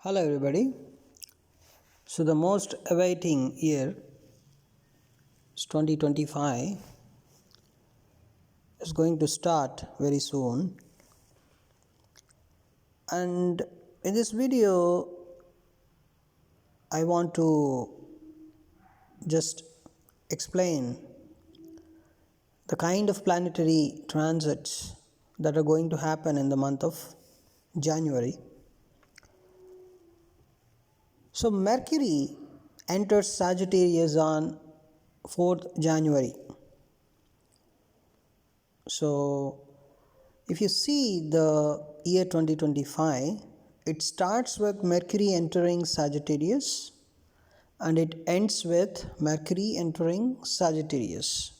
Hello everybody. So the most awaiting year is 2025 is going to start very soon, and in this video I want to just explain the kind of planetary transits that are going to happen in the month of January. So Mercury enters Sagittarius on 4th January. So if you see the year 2025, it starts with Mercury entering Sagittarius and it ends with Mercury entering Sagittarius.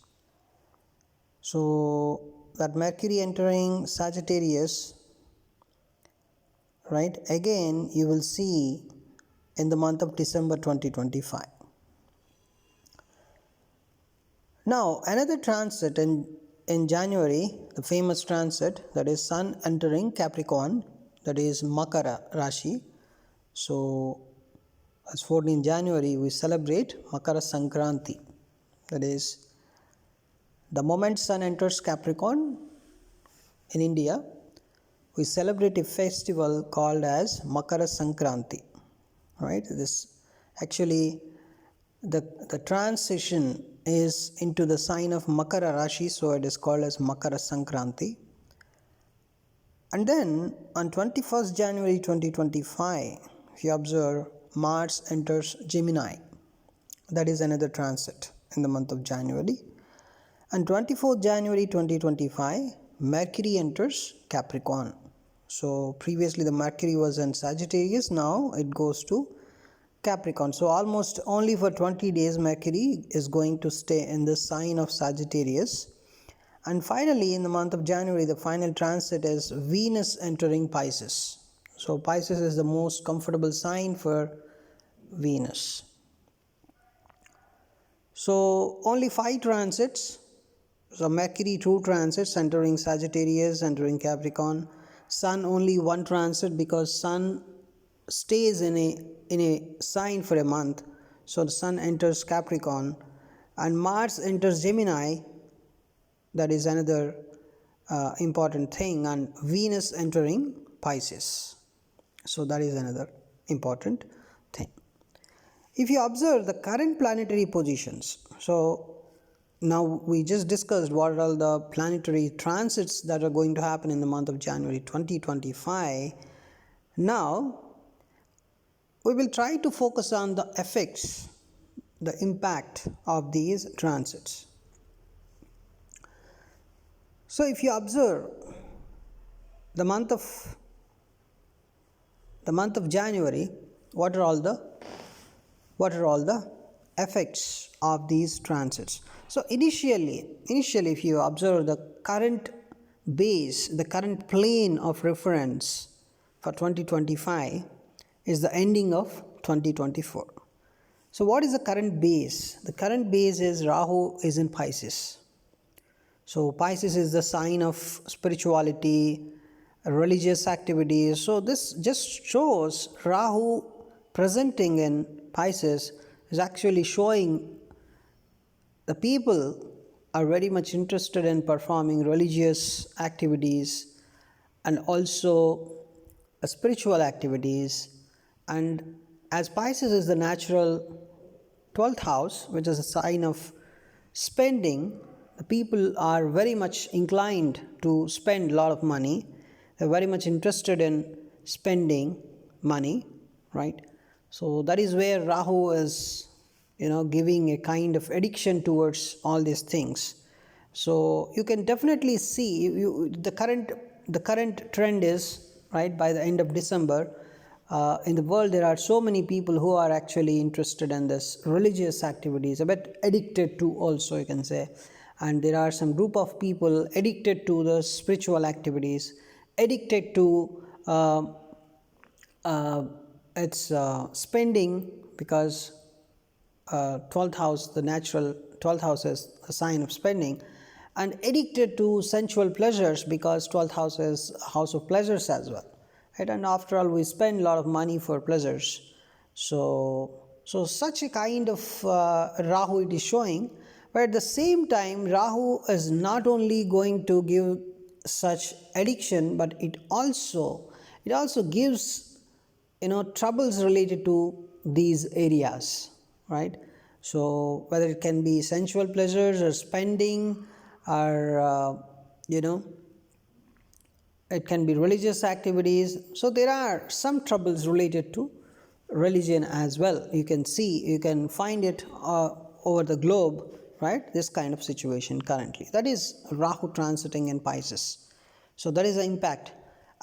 So that Mercury entering Sagittarius, right, again you will see in the month of December 2025. Now another transit in January, the famous transit, that is Sun entering Capricorn, that is Makara Rashi. So as 14 January we celebrate Makara Sankranti, that is the moment Sun enters Capricorn in India, we celebrate a festival called as Makara Sankranti, right? This actually the transition is into the sign of Makara Rashi, so it is called as Makara Sankranti. And then on 21st January 2025, if you observe, Mars enters Gemini. That is another transit in the month of January. And 24th January 2025, Mercury enters Capricorn. So previously the Mercury was in Sagittarius, now it goes to Capricorn. So almost only for 20 days Mercury is going to stay in the sign of Sagittarius. And finally in the month of January the final transit is Venus entering Pisces. So Pisces is the most comfortable sign for Venus. So only 5 transits. So Mercury 2 transits entering Sagittarius, entering Capricorn. Sun only 1 transit because Sun stays in a sign for a month. So the Sun enters Capricorn and Mars enters Gemini. That is another important thing, and Venus entering Pisces. So that is another important thing. If you observe the current planetary positions, so now we just discussed what are all the planetary transits that are going to happen in the month of January 2025. Now we will try to focus on the effects, the impact of these transits. So if you observe the month of January, what are all the effects of these transits? So initially if you observe the current base, the current plane of reference for 2025 is the ending of 2024. So what is the current base? The current base is Rahu is in Pisces. So Pisces is the sign of spirituality, religious activities. So this just shows Rahu presenting in Pisces is actually showing the people are very much interested in performing religious activities and also spiritual activities. And as Pisces is the natural 12th house, which is a sign of spending, the people are very much inclined to spend a lot of money. They're very much interested in spending money, right? So that is where Rahu is, giving a kind of addiction towards all these things. So you can definitely see the current trend is, right, by the end of December, in the world there are so many people who are actually interested in this religious activities, a bit addicted to also, you can say. And there are some group of people addicted to the spiritual activities, addicted to its spending, because 12th house, the natural 12th house is a sign of spending, and addicted to sensual pleasures because 12th house is a house of pleasures as well. right? And after all, we spend a lot of money for pleasures. So such a kind of Rahu it is showing, but at the same time, Rahu is not only going to give such addiction, but it also gives troubles related to these areas, right? So whether it can be sensual pleasures or spending, or it can be religious activities. So there are some troubles related to religion as well. You can find it over the globe, right? This kind of situation currently, that is Rahu transiting in Pisces. So that is the impact.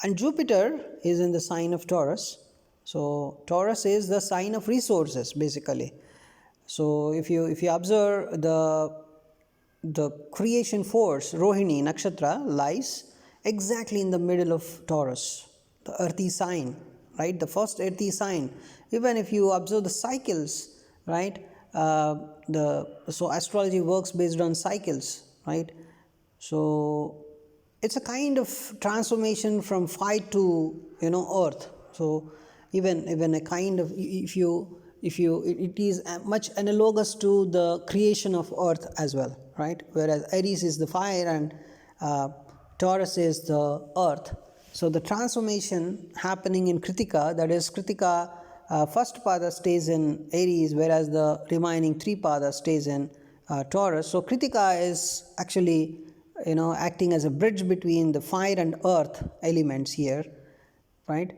And Jupiter is in the sign of Taurus. So Taurus is the sign of resources, basically. So if you observe the creation force, Rohini Nakshatra lies exactly in the middle of Taurus, the earthy sign, right? The first earthy sign. Even if you observe the cycles, right? So astrology works based on cycles, right? So it's a kind of transformation from fire to earth. So even a kind of, if you it is much analogous to the creation of earth as well, right? Whereas Aries is the fire and Taurus is the earth. So the transformation happening in Kritika, that is Kritika first pada stays in Aries, whereas the remaining 3 pada stays in Taurus. So Kritika is actually acting as a bridge between the fire and earth elements here, right?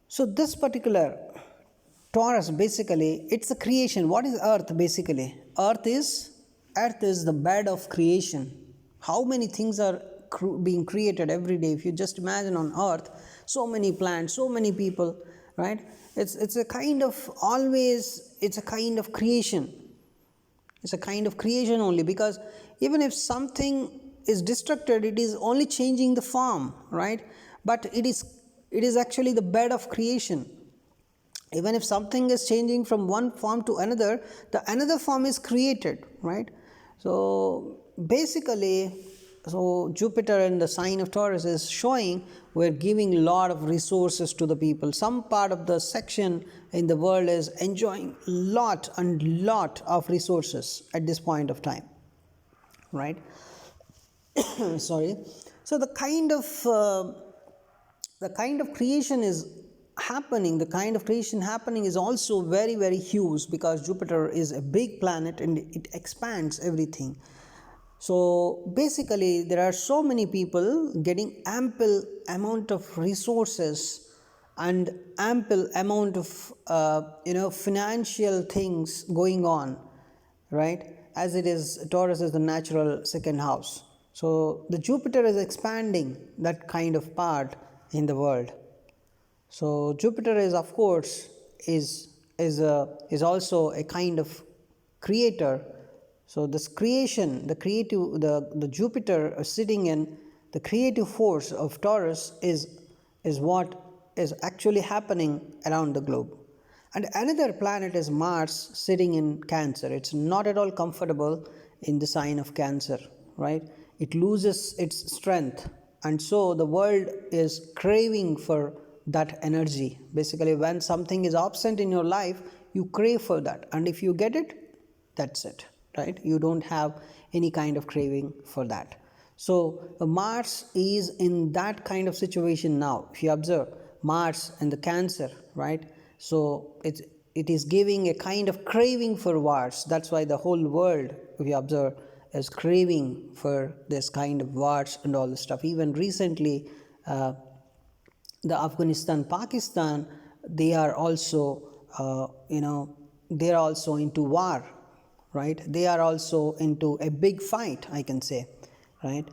So this particular Taurus, basically it's a creation. What is earth? Basically earth is the bed of creation. How many things are being created every day? If you just imagine on earth, so many plants, so many people, right? It's a kind of creation. It's a kind of creation only, because even if something is destructed, it is only changing the form, right? But it is actually the bed of creation. Even if something is changing from one form to another, the another form is created, right? So basically, Jupiter in the sign of Taurus is showing we're giving a lot of resources to the people. Some part of the section in the world is enjoying lot of resources at this point of time, right? Sorry. So the kind of creation is happening. The kind of creation happening is also very, very huge, because Jupiter is a big planet and it expands everything. So basically, there are so many people getting ample amount of resources and ample amount of financial things going on, right? As it is, Taurus is the natural second house. So the Jupiter is expanding that kind of part in the world. So Jupiter is, of course, is also a kind of creator. So this creation, the Jupiter sitting in the creative force of Taurus is what is actually happening around the globe. And another planet is Mars sitting in Cancer. It's not at all comfortable in the sign of Cancer, right? It loses its strength, and so the world is craving for that energy. Basically, when something is absent in your life, you crave for that, and if you get it, that's it, right? You don't have any kind of craving for that. So Mars is in that kind of situation now. If you observe Mars and the Cancer, right? So it is giving a kind of craving for wars. That's why the whole world, if you observe, is craving for this kind of wars and all this stuff. Even recently, the Afghanistan, Pakistan, they are also into war, right? They are also into a big fight, I can say, right?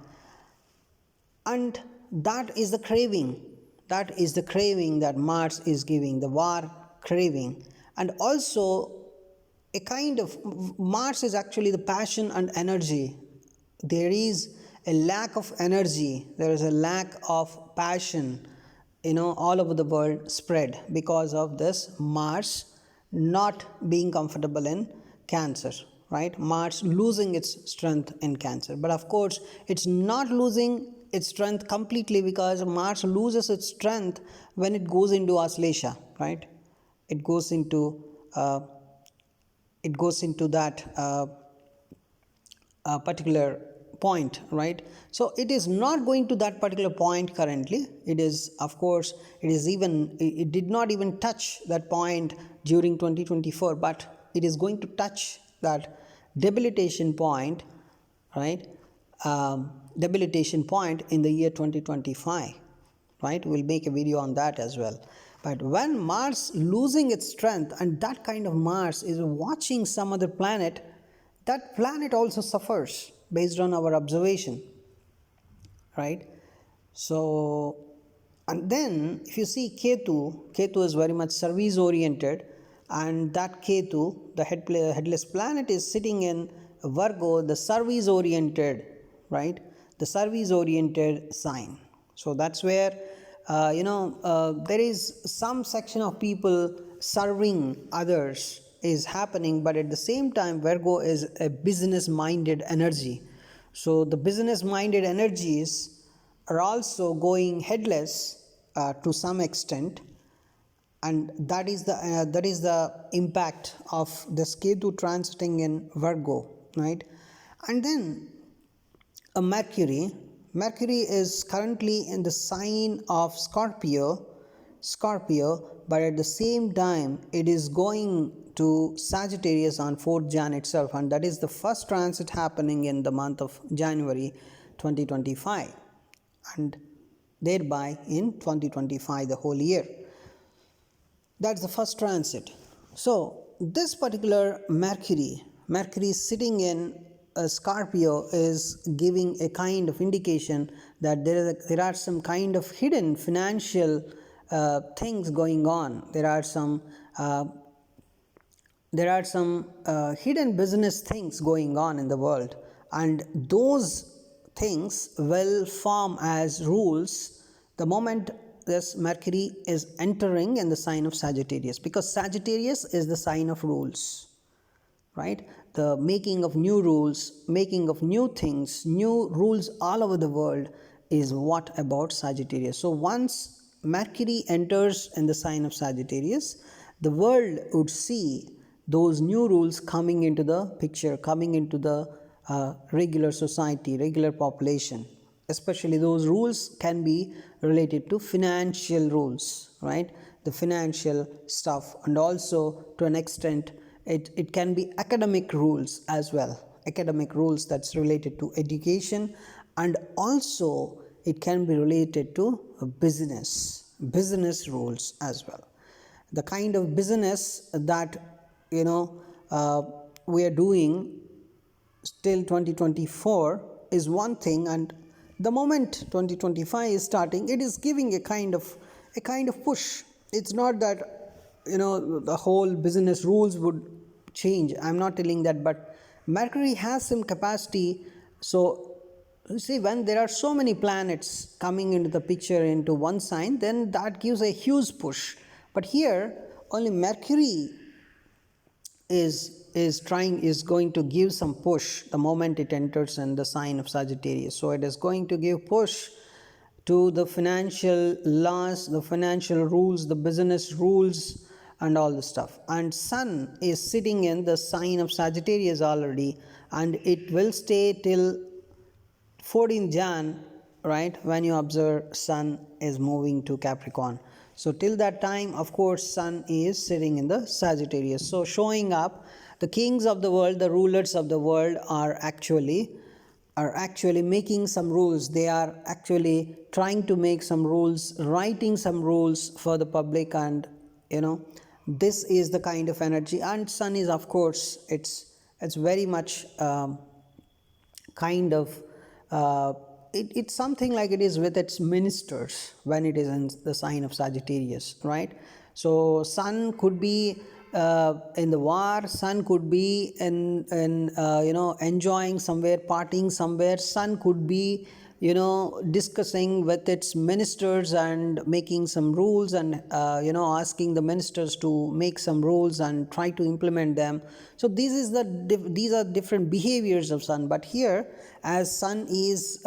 And that is the craving. That is the craving that Mars is giving, the war craving. And also a kind of, Mars is actually the passion and energy. There is a lack of energy, there is a lack of passion, all over the world spread because of this Mars not being comfortable in Cancer, right? Mars losing its strength in Cancer. But of course, it's not losing its strength completely, because Mars loses its strength when it goes into Auslasia, right? It goes into that particular point, right? So it is not going to that particular point currently. It is, of course, it did not even touch that point during 2024, but it is going to touch that debilitation point, right? Debilitation point in the year 2025, right? We'll make a video on that as well. But when Mars losing its strength, and that kind of Mars is watching some other planet, that planet also suffers based on our observation, right? So, and then if you see Ketu is very much service oriented, and that Ketu, the headless planet, is sitting in Virgo, the service oriented, right? The service oriented sign. So that's where there is some section of people serving others is happening, but at the same time Virgo is a business minded energy. So the business minded energies are also going headless to some extent, and that is the impact of this Ketu transiting in Virgo, right? And then Mercury is currently in the sign of Scorpio, but at the same time it is going to Sagittarius on 4th Jan itself, and that is the first transit happening in the month of January 2025, and thereby in 2025 the whole year. That's the first transit. So this particular Mercury sitting in Scorpio is giving a kind of indication that there are some kind of hidden financial things going on. There are some hidden business things going on in the world, and those things will form as rules the moment this Mercury is entering in the sign of Sagittarius, because Sagittarius is the sign of rules, right? The making of new rules, making of new things, new rules all over the world is what about Sagittarius. So once Mercury enters in the sign of Sagittarius, the world would see those new rules coming into the picture, coming into the regular society, regular population. Especially those rules can be related to financial rules, right? The financial stuff, and also to an extent it can be academic rules as well, academic rules that's related to education, and also it can be related to business rules as well. The kind of business that we are doing till 2024 is one thing, and the moment 2025 is starting, it is giving a kind of push. It's not that the whole business rules would change. I'm not telling that, but Mercury has some capacity. So you see, when there are so many planets coming into the picture into one sign, then that gives a huge push. But here only Mercury is going to give some push the moment it enters in the sign of Sagittarius. So it is going to give push to the financial laws, the financial rules, the business rules, and all the stuff. And Sun is sitting in the sign of Sagittarius already, and it will stay till 14 Jan, right? When you observe Sun is moving to Capricorn. So till that time, of course, Sun is sitting in the Sagittarius. So showing up, the kings of the world, the rulers of the world are actually making some rules. They are actually trying to make some rules, writing some rules for the public, and this is the kind of energy. And Sun is, of course, it's very much it's something like it is with its ministers when it is in the sign of Sagittarius, right? So Sun could be in the war, Sun could be in enjoying somewhere, partying somewhere, Sun could be discussing with its ministers and making some rules, and asking the ministers to make some rules and try to implement them. So these are different behaviors of sun. But here, as sun is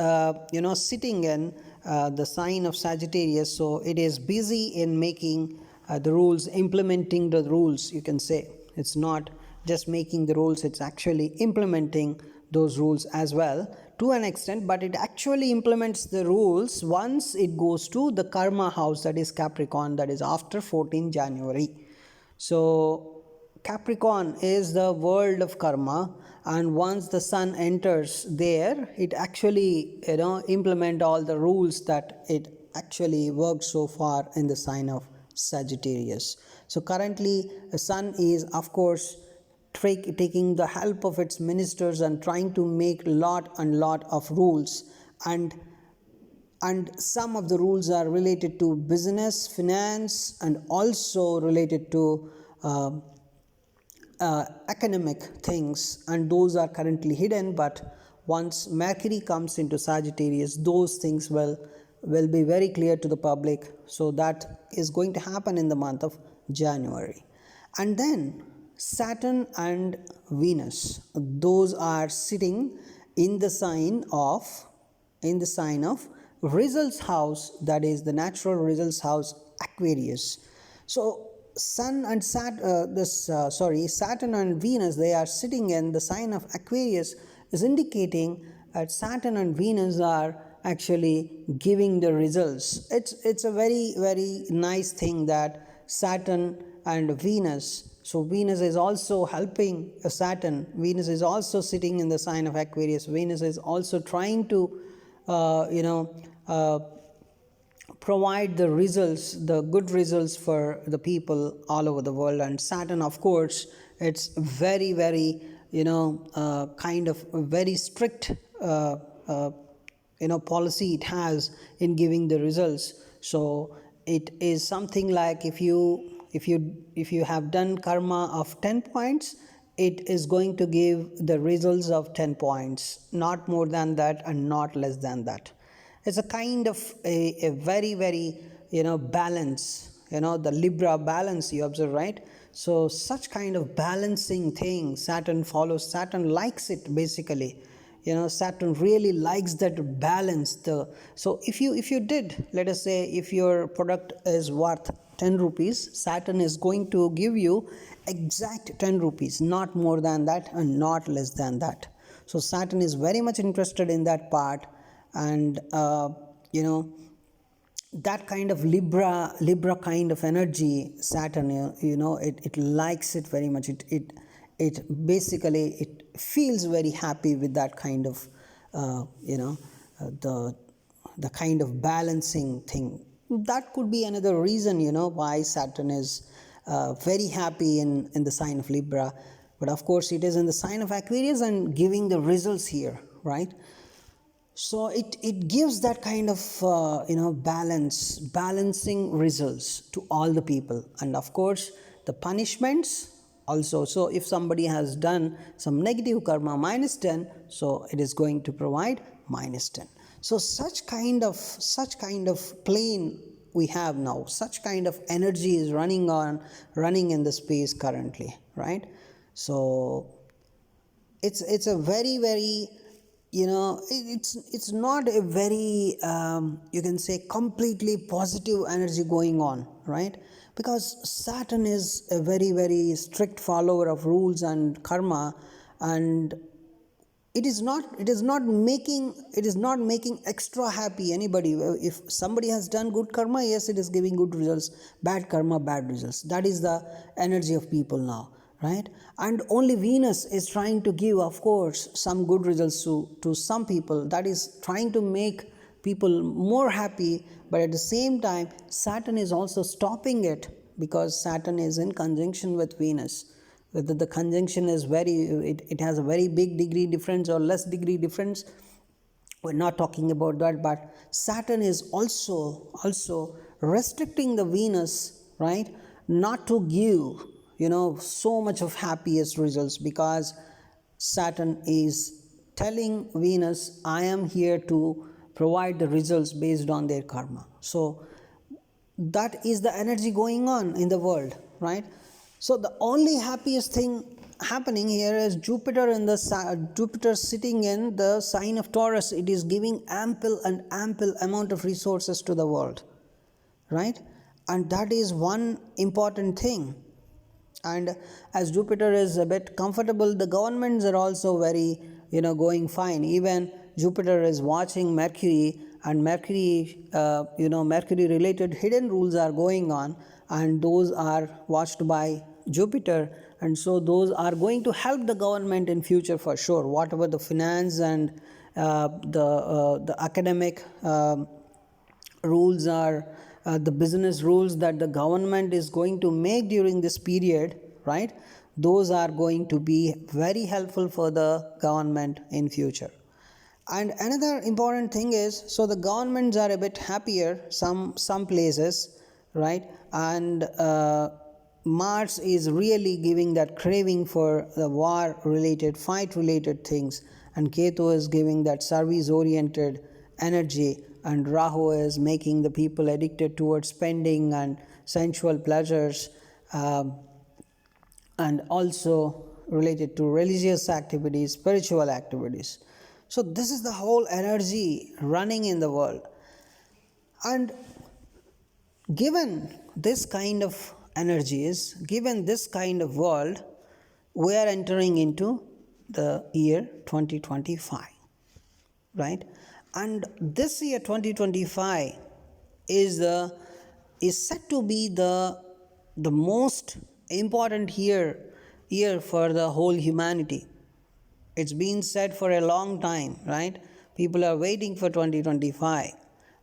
sitting in the sign of Sagittarius, so it is busy in making the rules, implementing the rules, you can say. It's not just making the rules, it's actually implementing those rules as well to an extent, but it actually implements the rules once it goes to the karma house, that is Capricorn, that is after 14 January. So Capricorn is the world of karma, and once the sun enters there, it actually implement all the rules that it actually worked so far in the sign of Sagittarius. So currently the sun is, of course, taking the help of its ministers and trying to make lot of rules, and some of the rules are related to business, finance, and also related to academic things, and those are currently hidden. But once Mercury comes into Sagittarius, those things will be very clear to the public. So that is going to happen in the month of January. And then Saturn and Venus, those are sitting in the sign of results house, that is the natural results house, Aquarius. So Saturn and Venus, they are sitting in the sign of Aquarius, is indicating that Saturn and Venus are actually giving the results. It's a very, very nice thing that Saturn and Venus. So Venus is also helping Saturn. Venus is also sitting in the sign of Aquarius. Venus is also trying to, provide the results, the good results for the people all over the world. And Saturn, of course, it's very, very, kind of a very strict, policy it has in giving the results. So it is something like if you have done karma of 10 points, it is going to give the results of 10 points, not more than that and not less than that. It's a kind of a very, very balance, the Libra balance, you observe, right? So such kind of balancing thing Saturn follows. Saturn likes it, basically. Saturn really likes that balance. So if you did, let us say, if your product is worth 10 rupees, Saturn is going to give you exact 10 rupees, not more than that and not less than that. So Saturn is very much interested in that part, and that kind of Libra kind of energy, Saturn, it likes it very much. It basically, it feels very happy with that kind of the kind of balancing thing. That could be another reason why Saturn is very happy in the sign of Libra. But of course it is in the sign of Aquarius and giving the results here, right? So it gives that kind of balancing results to all the people. And of course the punishments also. So if somebody has done some negative karma, -10, so it is going to provide -10. So such kind of plane we have now, such kind of energy is running in the space currently, right? So it's a very, very, it's not a very you can say completely positive energy going on, right? Because Saturn is a very, very strict follower of rules and karma, and it is not making extra happy anybody. If somebody has done good karma, yes, it is giving good results. Bad karma, bad results. That is the energy of people now, right? And only Venus is trying to give, of course, some good results to some people. That is trying to make people more happy. But at the same time, Saturn is also stopping it, because Saturn is in conjunction with Venus. Whether the conjunction is it has a very big degree difference or less degree difference, we're not talking about that. But Saturn is also restricting the Venus, right, not to give so much of happiest results, because Saturn is telling Venus, I am here to provide the results based on their karma. So that is the energy going on in the world, right? So the only happiest thing happening here is Jupiter Jupiter sitting in the sign of Taurus. It is giving ample amount of resources to the world, right? And that is one important thing. And as Jupiter is a bit comfortable, the governments are also very, going fine. Even Jupiter is watching Mercury, and Mercury, Mercury related hidden rules are going on, and those are watched by Jupiter, and so those are going to help the government in future for sure. Whatever the finance and the academic rules are, the business rules that the government is going to make during this period, right? Those are going to be very helpful for the government in future. And another important thing is, so the governments are a bit happier some places, right? And Mars is really giving that craving for the war related, fight related things, and Ketu is giving that service oriented energy, and Rahu is making the people addicted towards spending and sensual pleasures, and also related to religious activities, spiritual activities. So this is the whole energy running in the world. And given this kind of energies, given this kind of world, we are entering into the year 2025, right? And this year 2025 is said to be the most important year for the whole humanity. It's been said for a long time, right? People are waiting for 2025.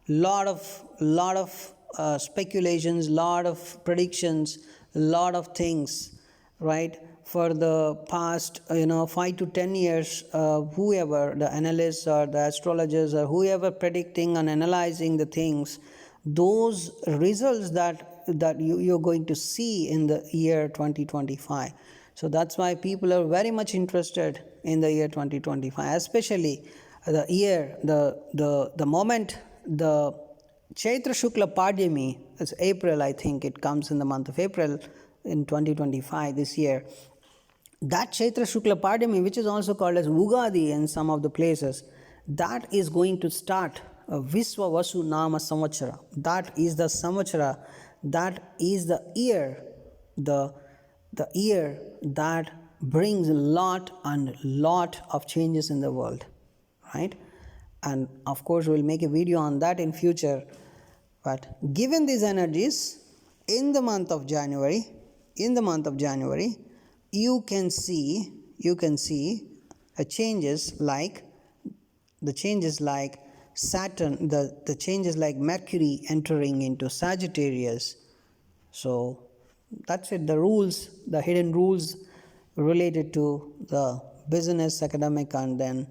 Lot of speculations, lot of predictions, lot of things, right? For the past 5 to 10 years, whoever the analysts or the astrologers or whoever predicting and analyzing the things, those results that you're going to see in the year 2025. So that's why people are very much interested in the year 2025, especially the year, the moment the Chaitra Shukla Padhyami, it's April, I think it comes in the month of April in 2025 this year. That Chaitra Shukla Padhyami, which is also called as Ugadi in some of the places, that is going to start Viswa Vasu Nama Samvatsara. That is the Samvatsara, that is the year, the year that brings a lot of changes in the world, right? And of course we'll make a video on that in future. But given these energies, in the month of January, you can see changes like Saturn, the changes like Mercury entering into Sagittarius. So that's it, the rules, the hidden rules related to the business, academic, and then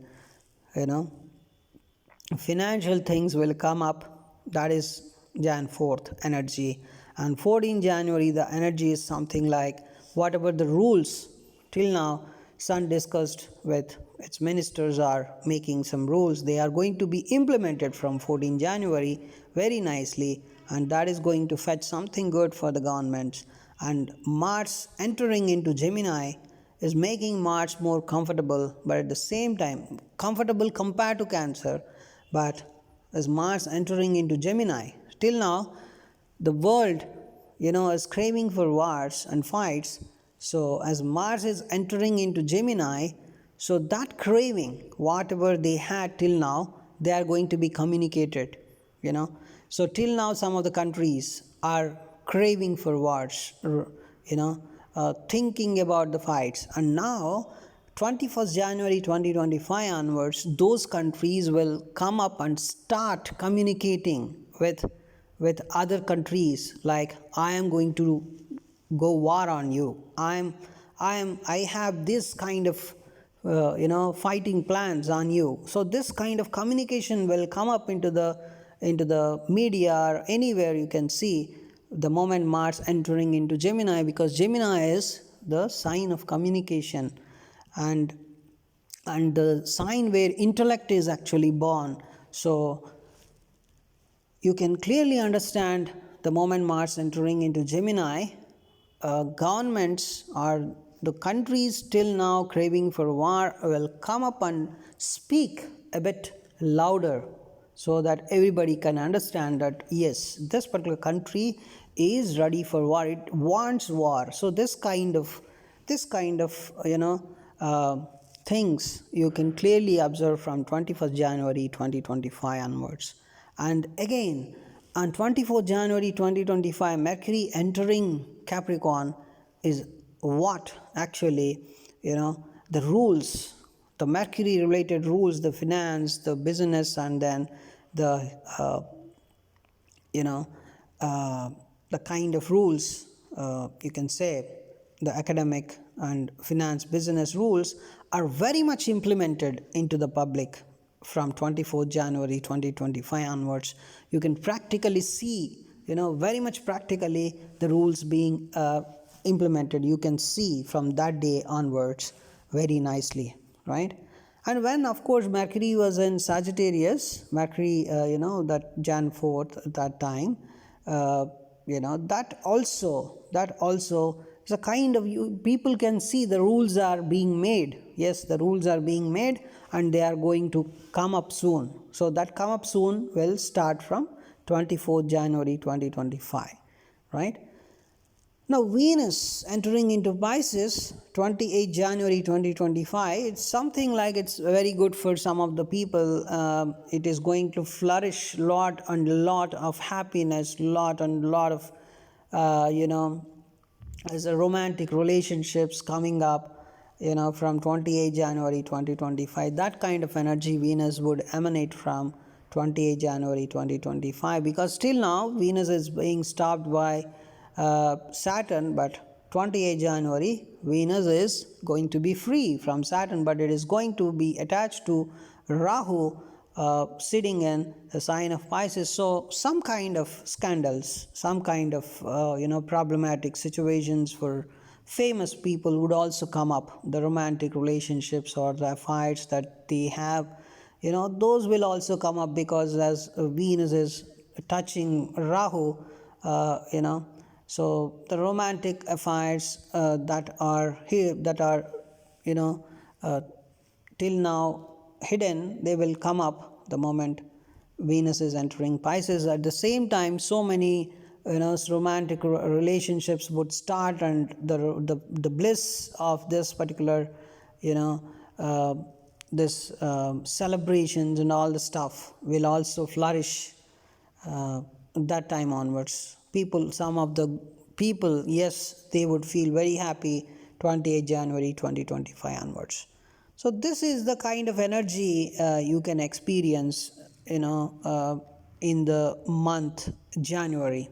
financial things will come up. That is Jan 4th energy. And 14 January the energy is something like whatever the rules till now Sun discussed with its ministers are making some rules. They are going to be implemented from 14 January very nicely, and that is going to fetch something good for the governments. And Mars entering into Gemini is making Mars more comfortable, but at the same time comfortable compared to Cancer. But as Mars entering into Gemini, till now the world is craving for wars and fights. So as Mars is entering into Gemini, so that craving, whatever they had till now, they are going to be communicated. So till now some of the countries are craving for wars, thinking about the fights, and now 21st January 2025 onwards, those countries will come up and start communicating with other countries, like I am going to go war on you. I have this kind of fighting plans on you. So this kind of communication will come up into the media or anywhere you can see the moment Mars entering into Gemini, because Gemini is the sign of communication and the sign where intellect is actually born. So you can clearly understand the moment Mars entering into Gemini, governments or the countries till now craving for war will come up and speak a bit louder so that everybody can understand that yes, this particular country is ready for war, it wants war. So this kind of uh, things you can clearly observe from 21st January 2025 onwards. And again, on 24th January 2025, Mercury entering Capricorn is what actually, the rules, the Mercury related rules, the finance, the business, and then the, you know, uh, the kind of rules, you can say, the academic and finance business rules are very much implemented into the public from 24th January 2025 onwards. You can practically see, very much practically the rules being implemented. You can see from that day onwards very nicely, right? And when, of course, Mercury was in Sagittarius, Mercury, that Jan 4th, that time, that also is a kind of, people can see the rules are being made. Yes, the rules are being made and they are going to come up soon. So that come up soon will start from 24th January 2025, right? Now, Venus entering into Pisces 28 January 2025, it's something like it's very good for some of the people. It is going to flourish lot and lot of happiness, lot and lot of, as a romantic relationships coming up, from 28 January 2025. That kind of energy Venus would emanate from 28 January 2025, because till now Venus is being stopped by Saturn, but 28 January Venus is going to be free from Saturn, but it is going to be attached to Rahu, sitting in the sign of Pisces. So some kind of scandals, some kind of problematic situations for famous people would also come up. The romantic relationships or the fights that they have, those will also come up, because as Venus is touching Rahu, so the romantic affairs that are here, that are, till now hidden, they will come up the moment Venus is entering Pisces. At the same time, so many romantic relationships would start, and the bliss of this particular this celebrations and all the stuff will also flourish that time onwards. Some of the people, yes, they would feel very happy 28 January 2025 onwards. So this is the kind of energy you can experience, in the month January.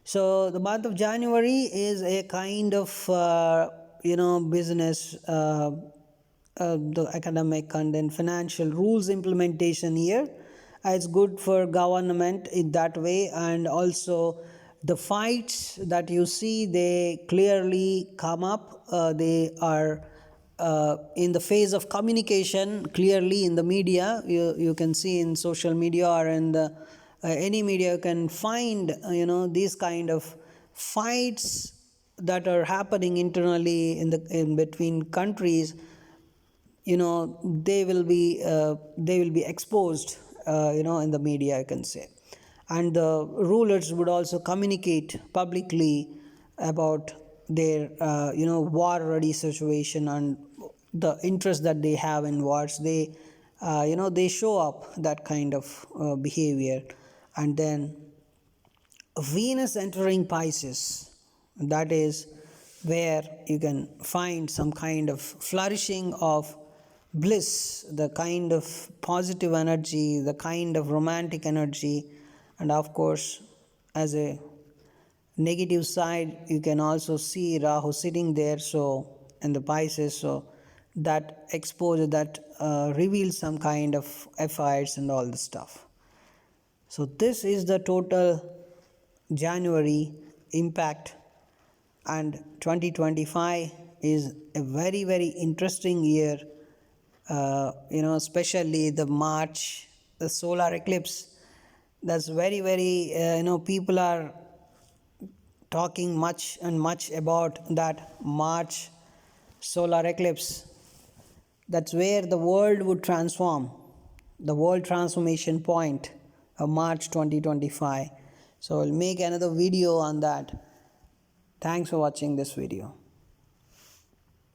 So the month of January is a kind of business, the academic and then financial rules implementation year. It's good for government in that way, and also the fights that you see, they clearly come up. They are in the phase of communication, clearly in the media. You can see in social media or in the any media, you can find these kind of fights that are happening internally in between countries. They will be exposed, in the media, I can say. And the rulers would also communicate publicly about their war ready situation and the interest that they have in wars. They show up that kind of behavior. And then Venus entering Pisces, that is where you can find some kind of flourishing of bliss, the kind of positive energy, the kind of romantic energy. And of course, as a negative side, you can also see Rahu sitting there, so in the Pisces, so that exposure, that reveals some kind of affairs and all the stuff. So this is the total January impact, and 2025 is a very very interesting year, especially the March the solar eclipse. That's very, people are talking much and much about that March solar eclipse. That's where the world would transform, the world transformation point of March 2025. So I'll make another video on that. Thanks for watching this video.